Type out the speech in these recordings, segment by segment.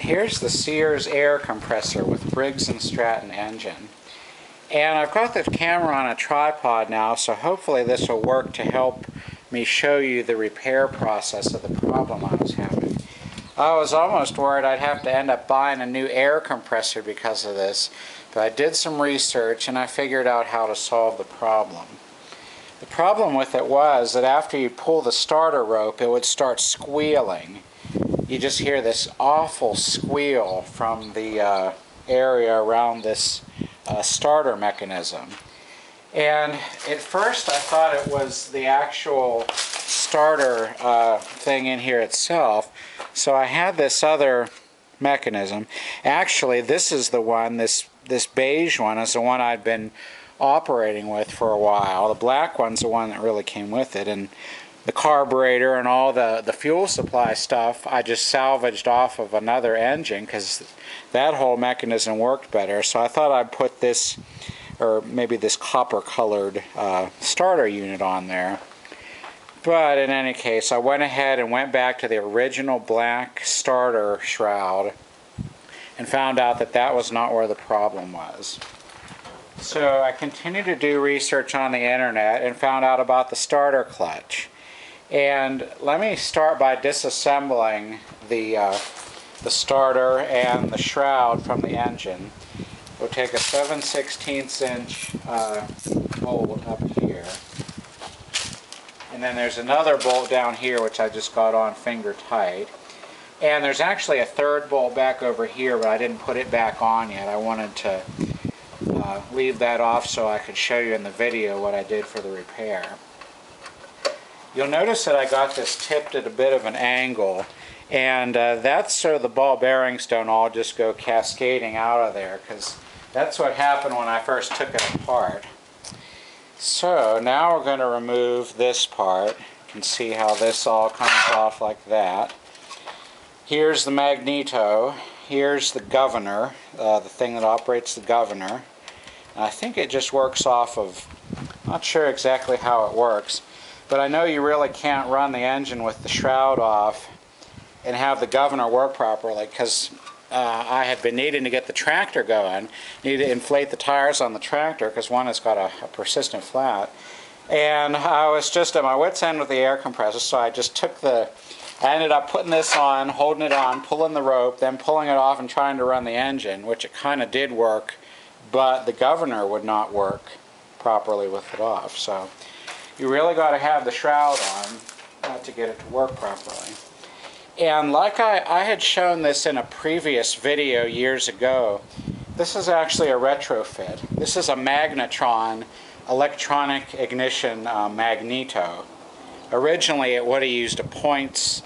Here's the Sears air compressor with Briggs and Stratton engine. And I've got the camera on a tripod now, so hopefully this will work to help me show you the repair process of the problem I was having. I was almost worried I'd have to end up buying a new air compressor because of this, but I did some research and I figured out how to solve the problem. The problem with it was that after you pull the starter rope, it would start squealing. You just hear this awful squeal from the area around this starter mechanism. And at first I thought it was the actual starter thing in here itself. So I had this other mechanism. Actually, this is the one, this beige one is the one I'd been operating with for a while. The black one's the one that really came with it, and the carburetor and all the fuel supply stuff I just salvaged off of another engine because that whole mechanism worked better. So I thought I'd put this, or maybe this copper colored starter unit on there. But in any case, I went ahead and went back to the original black starter shroud and found out that that was not where the problem was. So I continued to do research on the internet and found out about the starter clutch. And let me start by disassembling the starter and the shroud from the engine. We'll take a 7/16 inch bolt up here. And then there's another bolt down here which I just got on finger tight. And there's actually a third bolt back over here, but I didn't put it back on yet. I wanted to leave that off so I could show you in the video what I did for the repair. You'll notice that I got this tipped at a bit of an angle, and that's so the ball bearings don't all just go cascading out of there, because that's what happened when I first took it apart. So now we're going to remove this part. You can see how this all comes off like that. Here's the magneto. Here's the governor, the thing that operates the governor. And I think it just works off of, not sure exactly how it works, but I know you really can't run the engine with the shroud off and have the governor work properly, because I had been needing to get the tractor going. Need to inflate the tires on the tractor because one has got a persistent flat. And I was just at my wit's end with the air compressor, so I just took I ended up putting this on, holding it on, pulling the rope, then pulling it off and trying to run the engine, which it kind of did work, but the governor would not work properly with it off. So you really got to have the shroud on to get it to work properly. And like I had shown this in a previous video years ago, this is actually a retrofit. This is a magnetron electronic ignition magneto. Originally it would have used a points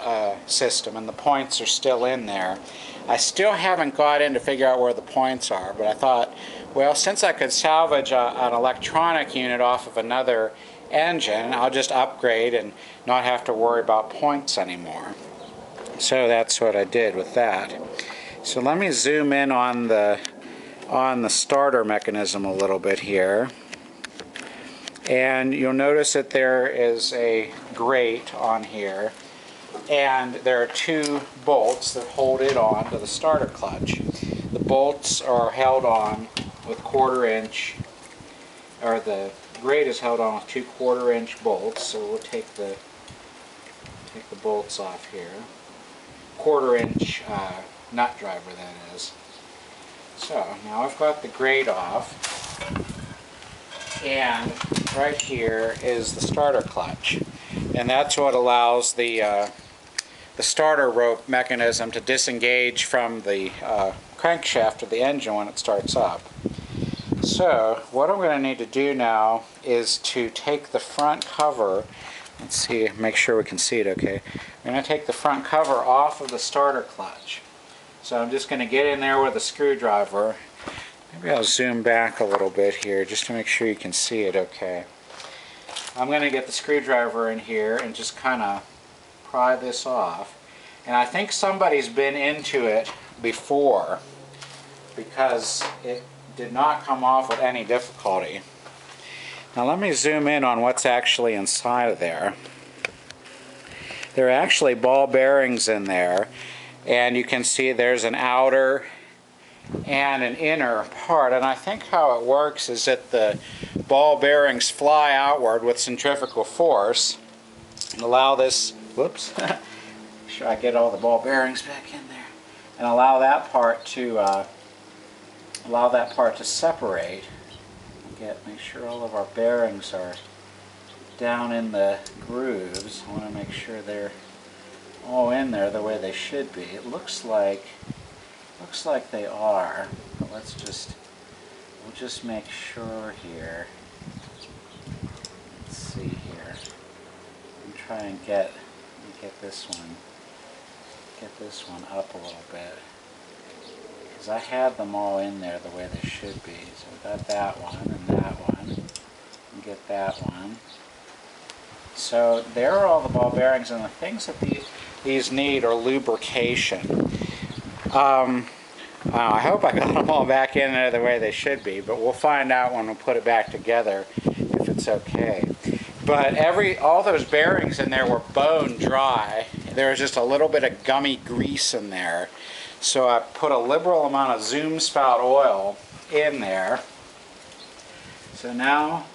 system, and the points are still in there. I still haven't got in to figure out where the points are, but I thought, well, since I could salvage an electronic unit off of another engine, I'll just upgrade and not have to worry about points anymore. So that's what I did with that. So let me zoom in on the starter mechanism a little bit here. And you'll notice that there is a grate on here, and there are two bolts that hold it on to the starter clutch. The bolts are held on with 1/4 inch, or the grate is held on with 2 1/4 inch bolts. So we'll take the bolts off here. 1/4 inch nut driver, that is. So now I've got the grate off, and right here is the starter clutch, and that's what allows the starter rope mechanism to disengage from the crankshaft of the engine when it starts up. So what I'm going to need to do now is to take the front cover. Let's see, make sure we can see it okay. I'm going to take the front cover off of the starter clutch. So I'm just going to get in there with a screwdriver. Maybe I'll zoom back a little bit here just to make sure you can see it okay. I'm going to get the screwdriver in here and just kind of pry this off. And I think somebody's been into it before, because it did not come off with any difficulty. Now let me zoom in on what's actually inside of there. There are actually ball bearings in there, And you can see there's an outer and an inner part. And I think how it works is that the ball bearings fly outward with centrifugal force and allow this, whoops, make sure I get all the ball bearings back in there, and allow that part to separate. Make sure all of our bearings are down in the grooves. I want to make sure they're all in there the way they should be. It looks like they are, but we'll just make sure here. Let's see here. I'm trying to get this one up a little bit, because I had them all in there the way they should be. So we got that one and that one, and get that one. So there are all the ball bearings, and the things that these need are lubrication. I hope I got them all back in there the way they should be, but we'll find out when we put it back together if it's okay. But all those bearings in there were bone dry. There was just a little bit of gummy grease in there. So I put a liberal amount of zoom spout oil in there. So now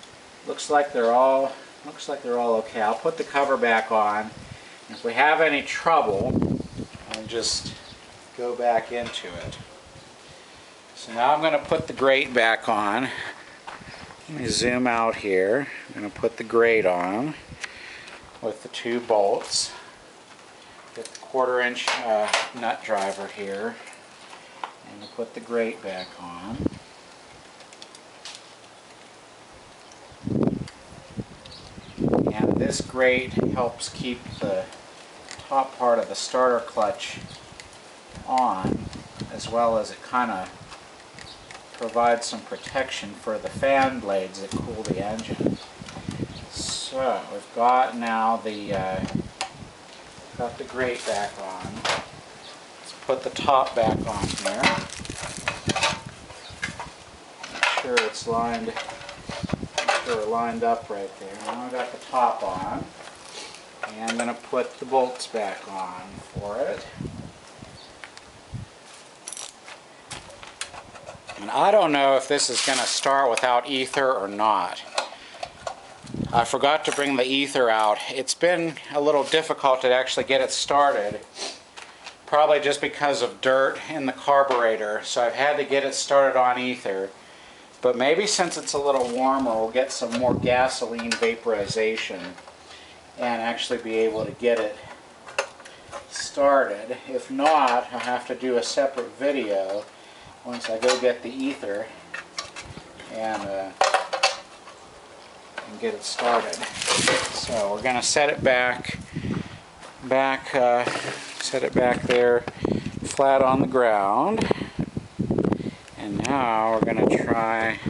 looks like they're all okay. I'll put the cover back on. If we have any trouble, I'll just go back into it. So now I'm going to put the grate back on. Let me zoom out here. I'm going to put the grate on with the two bolts. Get the 1/4 inch nut driver here, and I'll put the grate back on. And this grate helps keep the top part of the starter clutch on, as well as it kind of provides some protection for the fan blades that cool the engine. So we've got now got the grate back on. Let's put the top back on here. Make sure it's lined up right there. Now I've got the top on, and I'm going to put the bolts back on for it. And I don't know if this is going to start without ether or not. I forgot to bring the ether out. It's been a little difficult to actually get it started, probably just because of dirt in the carburetor, so I've had to get it started on ether. But maybe since it's a little warmer, we'll get some more gasoline vaporization and actually be able to get it started. If not, I'll have to do a separate video once I go get the ether and get it started. So we're going to set it back there flat on the ground, and now we're going to try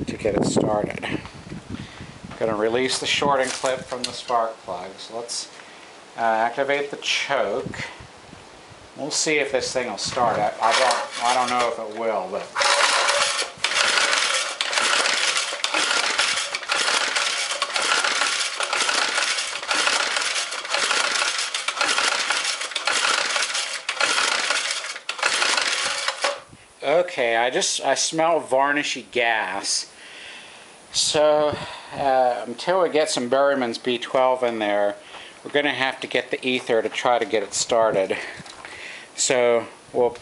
to get it started. I'm going to release the shorting clip from the spark plug. So let's activate the choke. We'll see if this thing will start. I don't know if it will, but okay, I smell varnishy gas. So until we get some Berryman's B12 in there, we're going to have to get the ether to try to get it started. So we'll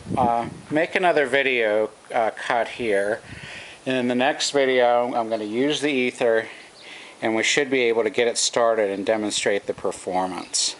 make another video cut here, and in the next video I'm going to use the ether, and we should be able to get it started and demonstrate the performance.